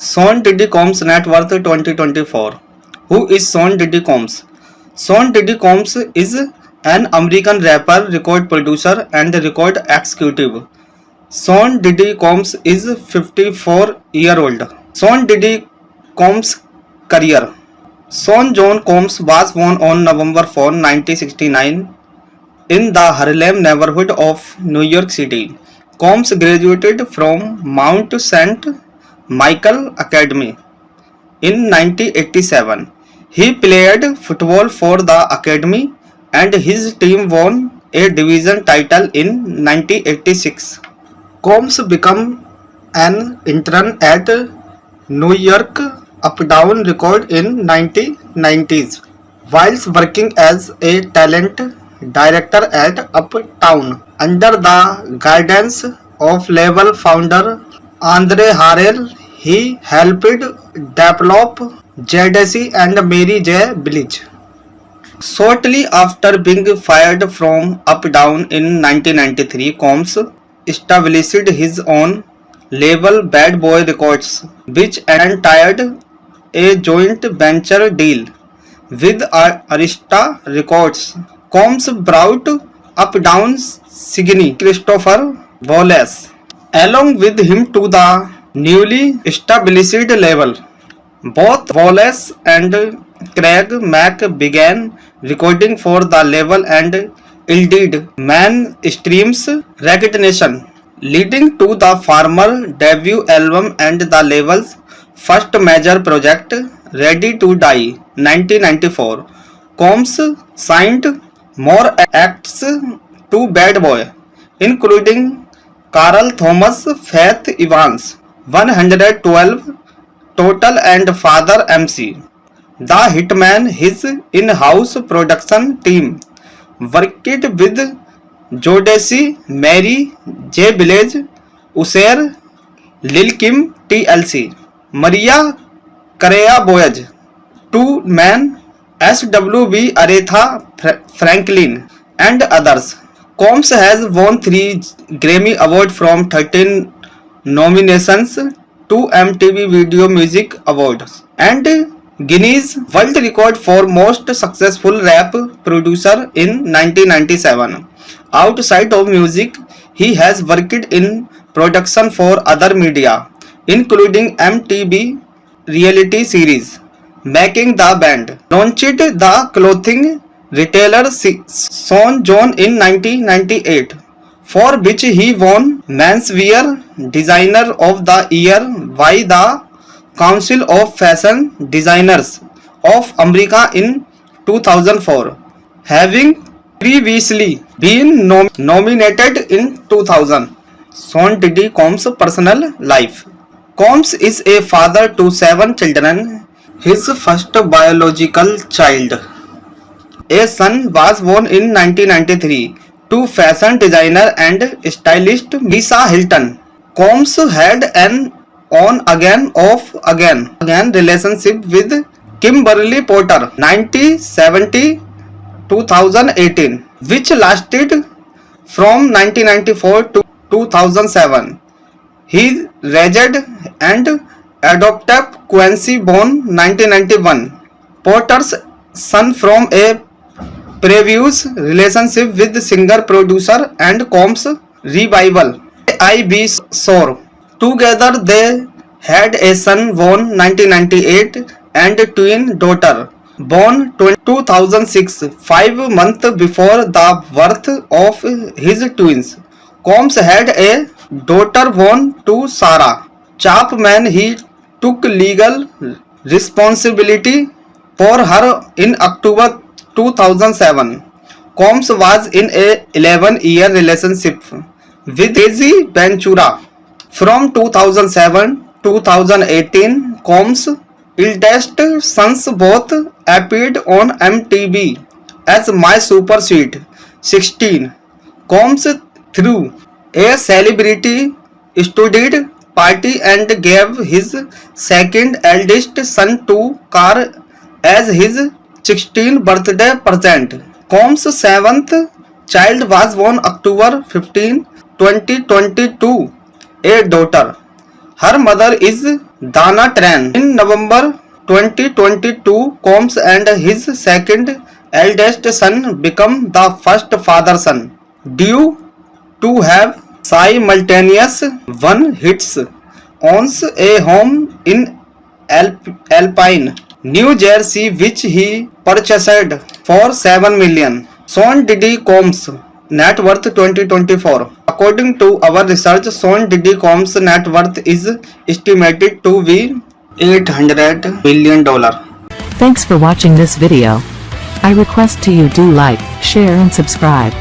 Sean Diddy Combs net worth 2024. Who is Sean Diddy Combs? Sean Diddy Combs is an American rapper, record producer, and record executive. Sean Diddy Combs is 54-year-old. Sean Diddy Combs' career. Sean John Combs was born on November 4, 1969 in the Harlem neighborhood of New York City. Combs graduated from Mount St. Michael Academy in 1987. He played football for the academy and his team won a division title in 1986. Combs became an intern at New York Uptown Record in 1990s, whilst working as a talent director at Uptown under the guidance of label founder Andre Harrell. He helped develop Jodeci and Mary J. Blige. Shortly after being fired from Uptown in 1993, Combs established his own label Bad Boy Records, which entailed a joint venture deal with Arista Records. Combs brought Uptown Signe Christopher Wallace along with him to the newly established label. Both Wallace and Craig Mack began recording for the label and yielded mainstream's recognition, leading to the former debut album and the label's first major project, Ready to Die, 1994. Combs signed more acts to Bad Boy, including Carl Thomas, Faith Evans, 112 Total and Father MC. The Hitman, his in-house production team, worked with Jodeci, Mary J. Blige, Usher, Lil Kim, TLC, Maria Carey Boys, Two Man, SWV Aretha Franklin, and others. Combs has won 3 Grammy Awards from 13 nominations, 2 MTV Video Music Awards, and Guinness World Record for Most Successful Rap Producer in 1997. Outside of music, he has worked in production for other media, including MTV reality series, Making the Band, launched the clothing retailer Sean John in 1998, for which he won Menswear Designer of the Year by the Council of Fashion Designers of America in 2004, having previously been nominated in 2000. Sean Diddy Combs' personal life. Combs is a father to 7 children. His first biological child, a son, was born in 1993 to fashion designer and stylist Lisa Hilton. Combs had an on-again, off-again relationship with Kimberly Porter 1970-2018, which lasted from 1994 to 2007. He raised and adopted Quincy born 1991, Porter's son, from a previous relationship with singer-producer and Combs' revival, I.B. Shore. Together they had a son born 1998 and a twin daughter born 2006, 5 months before the birth of his twins. Combs had a daughter born to Sarah Chapman. He took legal responsibility for her in October 2007. Combs was in a 11-year relationship with Daisy Ventura. From 2007-2018, Combs' eldest sons both appeared on MTV as My Super Sweet 16. Combs threw a celebrity studded party and gave his second eldest son to car as his 16th birthday present. Combs' 7th child was born October 15, 2022, a daughter. Her mother is Dana Tran. In November 2022, Combs and his second eldest son become the first father-son duo to have simultaneous one hits owns a home in Alpine, New Jersey, which he purchased for $7 million. Sean Diddy Combs net worth 2024. According to our research, Sean Diddy Combs net worth is estimated to be $800 billion. Thanks for watching this video. I request to you do like, share and subscribe.